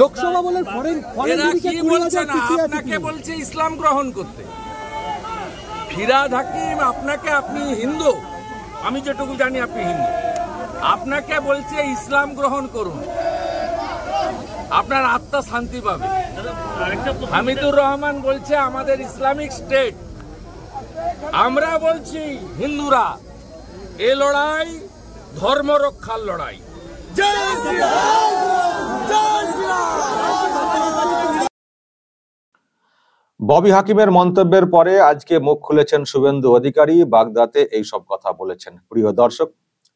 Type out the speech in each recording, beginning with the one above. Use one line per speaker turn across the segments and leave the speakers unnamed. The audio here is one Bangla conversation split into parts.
লোকসভা বলে ফরেন
কি বলছে না, আপনাকে বলছে ইসলাম গ্রহণ করতে। ফিরহাদ হাকিম আপনাকে, আপনি হিন্দু, আমি যেটুকু জানি আপনি হিন্দু, আপনাকে বলছে ইসলাম গ্রহণ করুন, আপনার আত্মা শান্তি পাবে। হামিদুর রহমান বলছে আমাদের ইসলামিক স্টেট, আমরা বলছি হিন্দুরা, এ লড়াই ধর্ম রক্ষার লড়াই।
ববি হাকিমের মন্তব্যের পরে আজকে মুখ খুলেছেন শুভেন্দু অধিকারী, বাগদাতে এই সব কথা বলেছেন। প্রিয় দর্শক,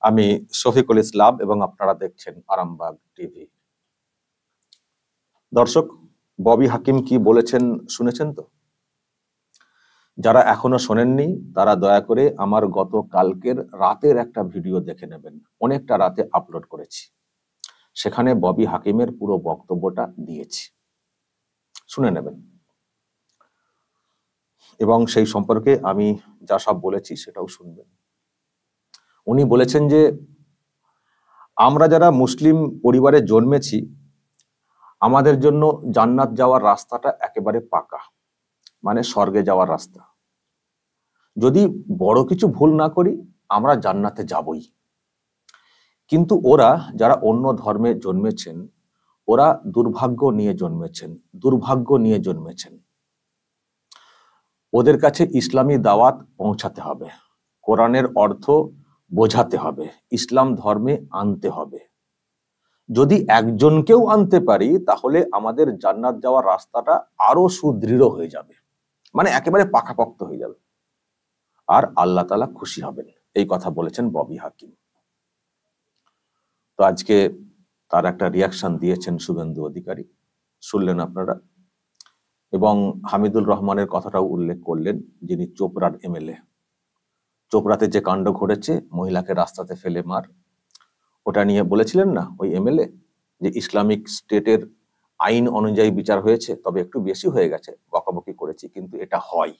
আমি শফিকুল ইসলাম এবং আপনারা দেখছেন আরামবাগ টিভি। দর্শক, ববি হাকিম কি বলেছেন শুনেছেন তো? যারা এখনো শোনেননি তারা দয়া করে আমার গত কালকের রাতের একটা ভিডিও দেখে নেবেন, অনেকটা রাতে আপলোড করেছি, সেখানে ববি হাকিমের পুরো বক্তব্যটা দিয়েছি, শুনে নেবেন। এবং সেই সম্পর্কে আমি যা সব বলেছি সেটাও শুনবেন। উনি বলেছেন যে আমরা যারা মুসলিম পরিবারে জন্মেছি আমাদের জন্য জান্নাত যাওয়ার রাস্তাটা একেবারে পাকা, মানে স্বর্গে যাওয়ার রাস্তা। যদি বড় কিছু ভুল না করি আমরা জান্নাতে যাবই। কিন্তু ওরা যারা অন্য ধর্মে জন্মেছেন ওরা দুর্ভাগ্য নিয়ে জন্মেছেন। ওদের কাছে ইসলামী দাওয়াত পৌঁছাতে হবে, কোরআনের অর্থ বোঝাতে হবে, ইসলাম ধর্মে আনতে হবে। যদি একজনকেও আনতে পারি তাহলে আমাদের জান্নাত যাওয়ার রাস্তাটা আরো সুদৃঢ় হয়ে যাবে, মানে একেবারে পাকাপোক্ত হয়ে যাবে, আর আল্লাহ তাআলা খুশি হবেন। এই কথা বলেছেন ববি হাকিম। তো আজকে তার একটা রিয়াকশন দিয়েছেন শুভেন্দু অধিকারী, শুনলেন আপনারা। এবং হামিদুর রহমানের কথাটাও উল্লেখ করলেন, যিনি চোপড়ার এমএলএ। চোপড়াতে যে কাণ্ড ঘটেছে, মহিলাকে রাস্তাতে ফেলে মার, ওটা নিয়ে বলেছিলেন না ওই এমএলএ যে ইসলামিক স্টেটের আইন অনুযায়ী বিচার হয়েছে, তবে একটু বেশি হয়ে গেছে, বকাবকি করেছি, কিন্তু এটা হয়।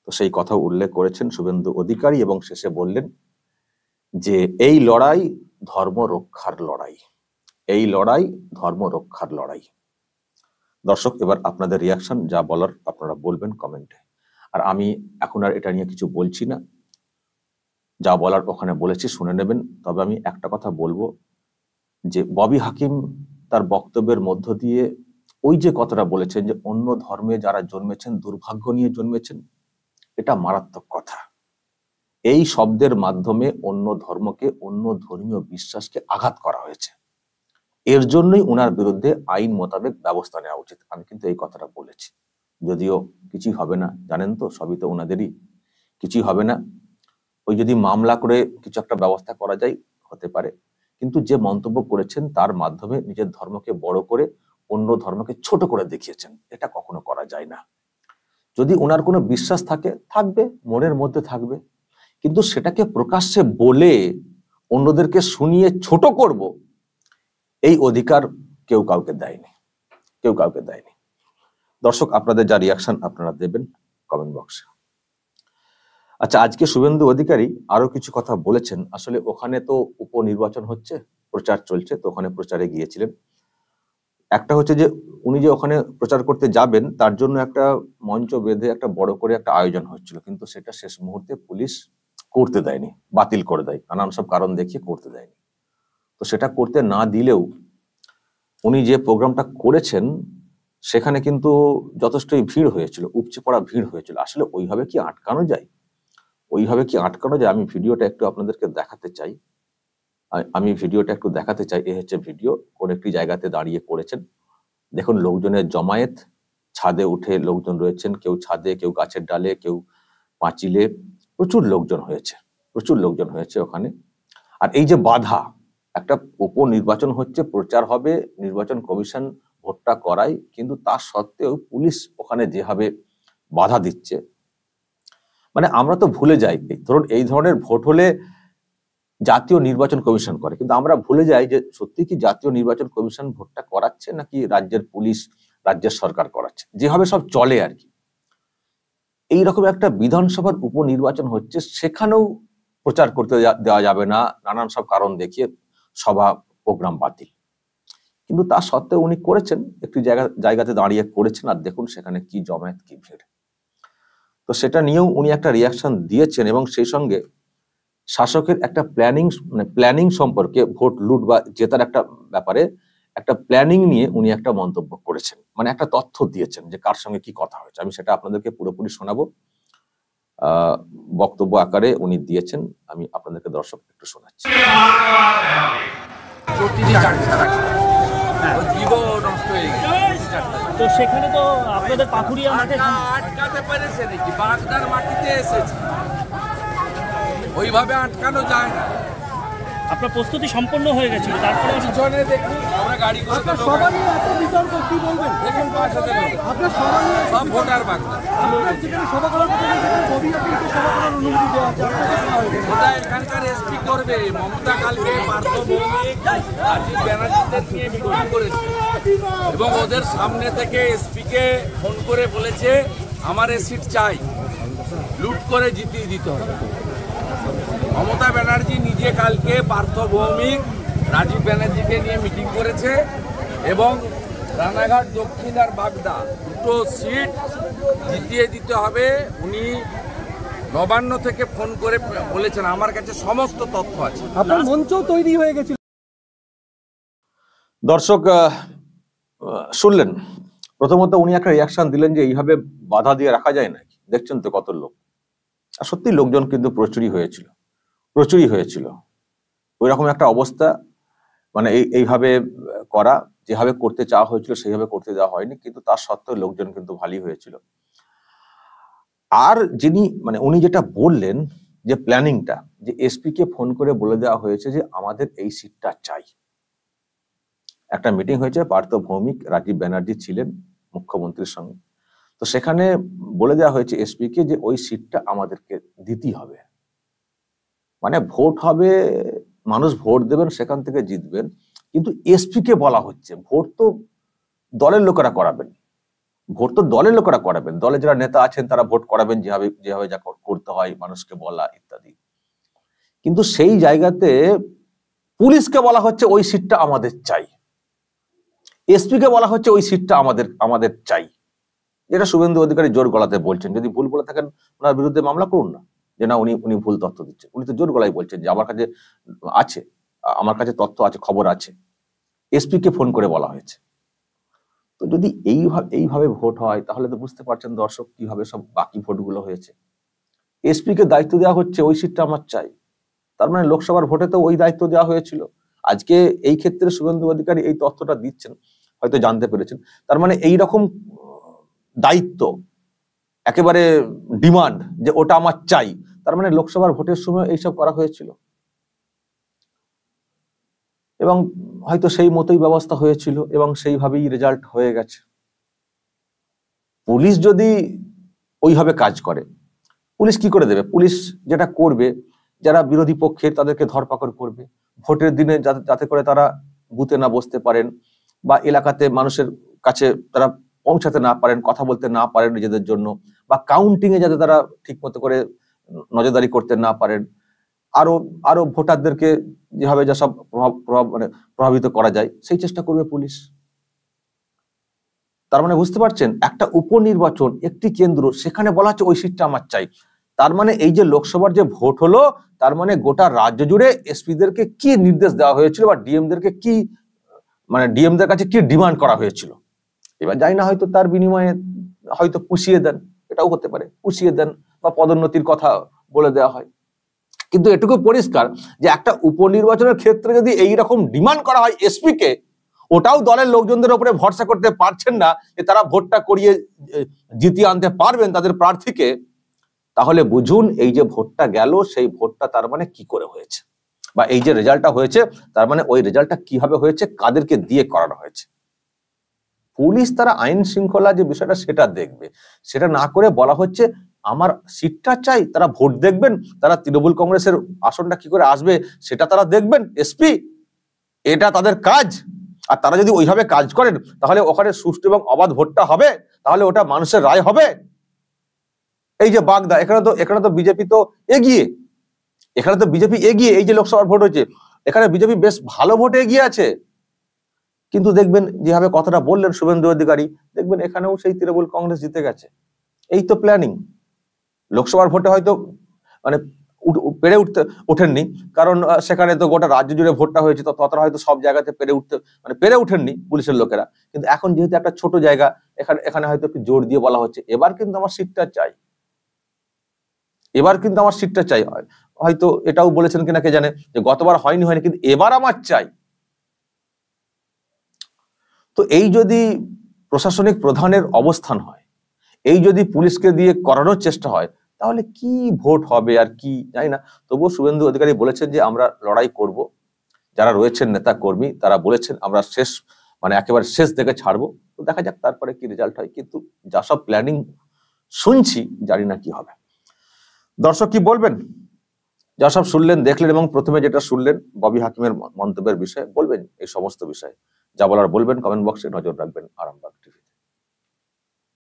তো সেই কথা উল্লেখ করেছেন শুভেন্দু অধিকারী এবং শেষে বললেন যে এই লড়াই ধর্ম রক্ষার লড়াই, এই লড়াই ধর্ম রক্ষার লড়াই। দর্শক, এবার আপনাদের রিয়াকশন, যা বলার আপনারা বলবেন কমেন্টে। আর আমি এখন আর এটা নিয়ে কিছু বলছি না, যা বলার ওখানে বলেছি, শুনে নেবেন। তবে আমি একটা কথা বলবো যে ববি হাকিম তার বক্তব্যের মধ্য দিয়ে ওই যে কথাটা বলেছেন যে অন্য ধর্মে যারা জন্মেছেন দুর্ভাগ্য নিয়ে জন্মেছেন, এটা মারাত্মক কথা। এই শব্দের মাধ্যমে অন্য ধর্মকে, অন্য ধর্মীয় বিশ্বাসকে আঘাত করা হয়েছে। এর জন্যই উনার বিরুদ্ধে আইন মোতাবেক ব্যবস্থা নেওয়া উচিত। আমি কিন্তু এই কথাটা বলেছি, যদিও কিছুই হবে না, জানেন তো, সবই তো ওনাদেরই, কিছুই হবে না। ওই যদি মামলা করে কিছু একটা ব্যবস্থা করা যায় হতে পারে, কিন্তু যে মন্তব্য করেছেন তার মাধ্যমে নিজের ধর্মকে বড় করে অন্য ধর্মকে ছোট করে দেখিয়েছেন, এটা কখনো করা যায় না। যদি ওনার কোনো বিশ্বাস থাকে, থাকবে, মনের মধ্যে থাকবে, কিন্তু সেটাকে প্রকাশ্যে বলে অন্যদেরকে শুনিয়ে ছোট করব, এই অধিকার কেউ কাউকে দেয়নি। দর্শক, আপনাদের যা রিয়াকশন আপনারা দেবেন কমেন্ট বক্সে। আচ্ছা, আজকে শুভেন্দু অধিকারী আরো কিছু কথা বলেছেন। আসলে ওখানে তো উপনির্বাচন হচ্ছে, প্রচার চলছে, তো ওখানে প্রচারে গিয়েছিলেন। একটা হচ্ছে যে উনি যে ওখানে প্রচার করতে যাবেন তার জন্য একটা মঞ্চ বেঁধে একটা বড় করে একটা আয়োজন হচ্ছিল, কিন্তু সেটা শেষ মুহূর্তে পুলিশ করতে দেয়নি, বাতিল করে দেয়, নানান সব কারণ দেখিয়ে করতে দেয়নি। তো সেটা করতে না দিলেও উনি যে প্রোগ্রামটা করেছেন সেখানে কিন্তু যথেষ্টই ভিড় হয়েছিল, উপচে পড়া ভিড় হয়েছিল। আসলে ওইভাবে কি আটকানো যায়? আমি ভিডিওটা একটু আপনাদেরকে দেখাতে চাই। এই হচ্ছে ভিডিও, কোন একটি জায়গাতে দাঁড়িয়ে করেছেন। দেখুন লোকজনের জমায়েত, ছাদে উঠে লোকজন রয়েছেন, কেউ ছাদে, কেউ গাছের ডালে, কেউ পাঁচিলে, প্রচুর লোকজন হয়েছে ওখানে। আর এই যে বাধা, একটা উপনির্বাচন হচ্ছে, প্রচার হবে, নির্বাচন কমিশন ভোটটা করায়, কিন্তু তা সত্ত্বেও পুলিশ ওখানে যেভাবে বাধা দিচ্ছে, মানে আমরা তো ভুলে যাই, ধরুন এই ধরনের ভোট হলে জাতীয় নির্বাচন কমিশন করে, কিন্তু আমরা ভুলে যাই যে সত্যি কি জাতীয় নির্বাচন কমিশন ভোটটা করাচ্ছে নাকি রাজ্যের পুলিশ, রাজ্যের সরকার করাচ্ছে, যেভাবে সব চলে আর কি। এইরকম একটা বিধানসভার উপনির্বাচন হচ্ছে, সেখানেও প্রচার করতে দেওয়া যাবে না, নানান সব কারণ দেখিয়ে সভা প্রোগ্রাম বাতিল। কিন্তু তা সত্ত্বেও উনি করেছেন, একটি জায়গাতে দাঁড়িয়ে করেছেন, আর দেখুন সেখানে কি জমায়েত, কি ভিড়। তো সেটা নিয়েও উনি একটা রিয়াকশন দিয়েছেন, এবং সেই সঙ্গে শাসকের একটা প্ল্যানিং সম্পর্কে, ভোট লুট বা জেতার একটা ব্যাপারে একটা প্ল্যানিং নিয়ে উনি একটা মন্তব্য করেছেন, মানে একটা তথ্য দিয়েছেন যে কার সঙ্গে কি কথা হয়েছে। আমি সেটা আপনাদেরকে পুরোপুরি শোনাবো, বক্তব্য আকারে উনি দিয়েছেন, আমি আপনাদেরকে দর্শক একটু শোনাচ্ছি।
তো সেখানে তো আপনাদের পাথুরিয়া মাঠে
আটকাতে পেরেছে নাকি? বাগদার মাটিতে এসেছে, ওইভাবে আটকানো যায় না।
আপনার প্রস্তুতি সম্পন্ন হয়ে গেছিল, তারপরে
পিছনে দেখুন আমরা গাড়ি করে
আপনার সবার নিয়ে এত বিতর্ক, কি বলবেন?
দেখুন পাশাতে
আপনার সবার নিয়ে
সব ভোটার বাগদা।
আপনার যেখানে সভা করার কথা, সেখানে ছবিও কিন্তু সভা করার অনুমতি দেওয়া আছে, আপনাকে দেওয়া হয়েছে।
ওটা এখানকার এসপি করবে। মমতা কালকে পার্থ ভৌমিক, রাজীব ব্যানার্জিদের নিয়ে মিটিং করেছে এবং ওদের সামনে থেকে এসপি কে ফোন করে বলেছে আমার এ সিট চাই, লুট করে জিতিয়ে দিতে হবে। মমতা ব্যানার্জি নিজে কালকে পার্থ ভৌমিক, রাজীব ব্যানার্জিকে নিয়ে মিটিং করেছে এবং রানাঘাট দক্ষিণ আর বাগদা দুটো সিট জিতিয়ে দিতে হবে। উনি নবান্ন থেকে ফোন করে বলেছেন, আমার কাছে সমস্ত তথ্য আছে।
আপনার মঞ্চও তৈরি হয়ে গেছিল।
দর্শক শুনলেন, প্রথমত উনি একটা রিয়াকশন দিলেন যে এইভাবে বাধা দিয়ে রাখা যায় নাকি, দেখছেন তো কত লোক। আর সত্যি লোকজন কিন্তু প্রচুরই হয়েছিল। ওই রকম একটা অবস্থা, মানে এইভাবে করা, যেভাবে করতে চাওয়া হয়েছিল সেইভাবে করতে দেওয়া হয়নি, কিন্তু তার সত্ত্বেও লোকজন কিন্তু ভালোই হয়েছিল। আর উনি যেটা বললেন যে প্ল্যানিংটা, যে এসপি কে ফোন করে বলে দেওয়া হয়েছে যে আমাদের এই সিটটা চাই। একটা মিটিং হয়েছে, পার্থ ভৌমিক, রাজীব ব্যানার্জি ছিলেন মুখ্যমন্ত্রীর সঙ্গে। তো সেখানে বলে দেওয়া হয়েছে এসপি কে যে ওই সিটটা আমাদেরকে দিতেই হবে। মানে ভোট হবে, মানুষ ভোট দেবেন, সেখান থেকে জিতবেন, কিন্তু এসপি কে বলা হচ্ছে ভোট তো দলের লোকেরা করাবেন, দলে যারা নেতা আছেন তারা ভোট করাবেন, যেভাবে যা করতে হয় মানুষকে বলা ইত্যাদি। কিন্তু সেই জায়গাতে পুলিশকে বলা হচ্ছে ওই সিটটা আমাদের চাই, এসপি কে বলা হচ্ছে ওই সিটটা আমাদের চাই। যেটা শুভেন্দু অধিকারী জোর গলাতে বলছেন। যদি ভুল বলে থাকেন ওনার বিরুদ্ধে মামলা করুন না, যে না উনি ভুল তথ্য দিচ্ছেন। উনি তো জোর গলায় বলছেন যে আমার কাছে তথ্য আছে, খবর আছে, এসপি কে ফোন করে বলা হয়েছে। তো যদি এইভাবে ভোট হয়, তাহলে তো বুঝতে পারছেন দর্শক কিভাবে সব বাকি ভোটগুলো হয়েছে। এসপি কে দায়িত্ব দেওয়া হচ্ছে ওই সিটটা আমার চাই, তার মানে লোকসভার ভোটে তো ওই দায়িত্ব দেওয়া হয়েছিল। আজকে এই ক্ষেত্রে শুভেন্দু অধিকারী এই তথ্যটা দিচ্ছেন, হয়তো জানতে পেরেছেন। তার মানে এইরকম দায়িত্ব, একেবারে ডিমান্ড যে ওটা আমার চাই, তার মানে লোকসভার ভোটের সময় এইসব করা হয়েছিল এবং হয়তো সেই মতোই ব্যবস্থা হয়েছিল এবং সেইভাবেই রেজাল্ট হয়ে গেছে। পুলিশ যদি ওইভাবে কাজ করে, পুলিশ কি করে দেবে? পুলিশ যেটা করবে, যারা বিরোধী পক্ষের তাদেরকে ধরপাকড় করবে, ভোটের দিনে যাতে করে তারা বুথে না বসতে পারেন বা এলাকাতে মানুষের কাছে তারা পৌঁছাতে না পারেন, কথা বলতে না পারেন নিজেদের জন্য, বা কাউন্টিং এ যাতে তারা ঠিক মতো করে নজরদারি করতে না পারেন, আরো ভোটারদেরকে যেভাবে যা সব প্রভাবিত করা যায় সেই চেষ্টা করবে পুলিশ। তার মানে বুঝতে পারছেন, একটা উপনির্বাচন, একটি কেন্দ্র, সেখানে বলা হচ্ছে ওই সিটটা আমার চাই। তার মানে এই যে লোকসভার যে ভোট হলো, তার মানে গোটা রাজ্য জুড়ে এসপিদেরকে কি নির্দেশ দেওয়া হয়েছিল বা ডিএমদেরকে কি, মানে ডিএমদের কাছে কি ডিমান্ড করা হয়েছিল। এবার জানি না, হয়তো তার বিনিময়ে হয়তো পুষিয়ে দেন, এটাও হতে পারে, পুষিয়ে দেন বা পদোন্নতির কথা বলে দেওয়া হয়। কিন্তু এটুকু পরিষ্কার যে একটা উপনির্বাচনের ক্ষেত্রে যদি এইরকম ডিমান্ড করা হয় এসপি কে, ওটাও দলের লোকজনদের উপরে ভরসা করতে পারছেন না যে তারা ভোটটা করিয়ে জিতিয়ে আনতে পারবেন তাদের প্রার্থীকে, তাহলে বুঝুন এই যে ভোটটা গেল, সেই ভোটটা তার মানে কি করে হয়েছে, বা এই যে রেজাল্টটা হয়েছে তার মানে ওই রেজাল্টটা কিভাবে হয়েছে, কাদেরকে দিয়ে করানো হয়েছে। পুলিশ তারা আইন শৃঙ্খলা যে বিষয়টা সেটা দেখবে, সেটা না করে বলা হচ্ছে আমার সিটটা চাই। তারা ভোট দেখবেন, তারা তৃণমূল কংগ্রেসের আসনটা কি করে আসবে সেটা তারা দেখবেন, এসপি, এটা তাদের কাজ। আর তারা যদি ওইভাবে কাজ করেন তাহলে ওখানে সুষ্ঠু এবং অবাধ ভোটটা হবে, তাহলে ওটা মানুষের রায় হবে। এই যে বাগদা, এখানে তো বিজেপি তো এগিয়ে, এই যে লোকসভার ভোট হয়েছে, এখানে বিজেপি বেশ ভালো ভোটে এগিয়ে আছে। কিন্তু দেখবেন যেভাবে কথাটা বললেন শুভেন্দু অধিকারী, দেখবেন এখানেও সেই তৃণমূল কংগ্রেস জিতে গেছে। এই তো প্ল্যানিং। লোকসভার ভোটে হয়তো মানে পেরে উঠতে ওঠেননি, কারণ সেখানে তো গোটা রাজ্য জুড়ে ভোটটা হয়েছে, তো ততটা হয়তো সব জায়গাতে পেরে উঠেননি পুলিশের লোকেরা। কিন্তু এখন যেহেতু একটা ছোট জায়গা, এখানে হয়তো একটু জোর দিয়ে বলা হচ্ছে এবার কিন্তু আমার সিটটা চাই, এবার কিন্তু আমার সিটটা চাই। হয়তো এটাও বলেছেন কিনা কে জানে, যে গতবার হয়নি কিন্তু এবার আমার চাই। তো এই যদি প্রশাসনিক প্রধানের অবস্থান হয়, এই যদি পুলিশকে দিয়ে করানোর চেষ্টা হয়, তাহলে কি ভোট হবে আর কি জানি না। তবুও শুভেন্দু অধিকারী বলেছেন যে আমরা লড়াই করব, যারা রয়েছেন নেতা কর্মী তারা বলেছেন আমরা একেবারে শেষ দেখে ছাড়বো। তো দেখা যাক তারপরে কি রেজাল্ট হয়, কিন্তু যা সব প্ল্যানিং শুনছি জানি না কি হবে। দর্শক কি বলবেন, যা সব শুনলেন দেখলেন, এবং প্রথমে যেটা শুনলেন ববি হাকিমের মন্তব্যের বিষয়ে, বলবেন এই সমস্ত বিষয়ে যা বলার বলবেন কমেন্ট বক্সে, নজর রাখবেন আরামবাগ।